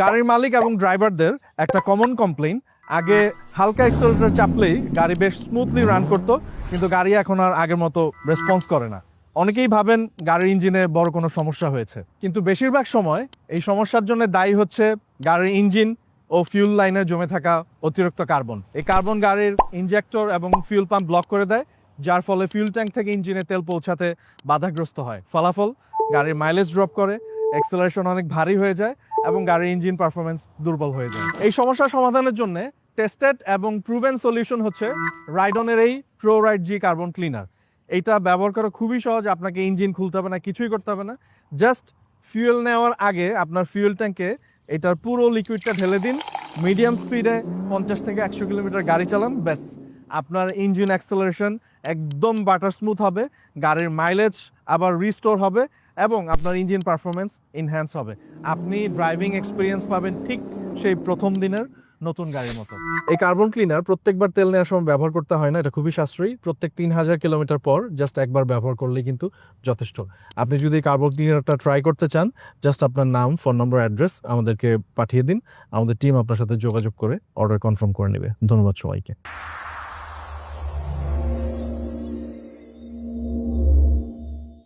গাড়ির মালিক এবং ড্রাইভারদের একটা কমন কমপ্লেইন, আগে হালকা অ্যাক্সেলারেটর চাপলেই গাড়ি বেশ স্মুথলি রান করতো, কিন্তু গাড়ি এখন আর আগের মতো রেসপন্স করে না। অনেকেই ভাবেন গাড়ির ইঞ্জিনে বড় কোনো সমস্যা হয়েছে, কিন্তু বেশিরভাগ সময় এই সমস্যার জন্য দায়ী হচ্ছে গাড়ির ইঞ্জিন ও ফিউল লাইনে জমে থাকা অতিরিক্ত কার্বন। এই কার্বন গাড়ির ইনজেক্টর এবং ফিউল পাম্প ব্লক করে দেয়, যার ফলে ফিউল ট্যাঙ্ক থেকে ইঞ্জিনে তেল পৌঁছাতে বাধাগ্রস্ত হয়। ফলাফল, গাড়ির মাইলেজ ড্রপ করে, অ্যাক্সেলারেশন অনেক ভারী হয়ে যায় এবং গাড়ির ইঞ্জিন পারফরমেন্স দুর্বল হয়ে যায়। এই সমস্যার সমাধানের জন্য টেস্টেড এবং প্রুভেন সলিউশন হচ্ছে রাইডনের এই প্রোরাইড জি কার্বন ক্লিনার। এইটা ব্যবহার করা খুবই সহজ, আপনাকে ইঞ্জিন খুলতে হবে না, কিছুই করতে হবে না। জাস্ট ফুয়েল নেওয়ার আগে আপনার ফুয়েল ট্যাঙ্কে এটার পুরো লিকুইডটা ঢেলে দিন, মিডিয়াম স্পিডে 50 থেকে 100 কিলোমিটার গাড়ি চালান, ব্যাস আপনার ইঞ্জিন অ্যাক্সেলারেশন একদম বাটার স্মুথ হবে, গাড়ির মাইলেজ আবার রিস্টোর হবে এবং আপনার ইঞ্জিন পারফরমেন্স এনহ্যান্স হবে। আপনি ড্রাইভিং এক্সপিরিয়েন্স পাবেন ঠিক সেই প্রথম দিনের নতুন গাড়ির মতো। এই কার্বন ক্লিনার প্রত্যেকবার তেল নেওয়ার সময় ব্যবহার করতে হয় না, এটা খুবই সাশ্রয়ী। প্রত্যেক 3000 কিলোমিটার পর জাস্ট একবার ব্যবহার করলেই কিন্তু যথেষ্ট। আপনি যদি কার্বন ক্লিনারটা ট্রাই করতে চান, জাস্ট আপনার নাম, ফোন নম্বর, অ্যাড্রেস আমাদেরকে পাঠিয়ে দিন, আমাদের টিম আপনার সাথে যোগাযোগ করে অর্ডার কনফার্ম করে নেবে। ধন্যবাদ সবাইকে।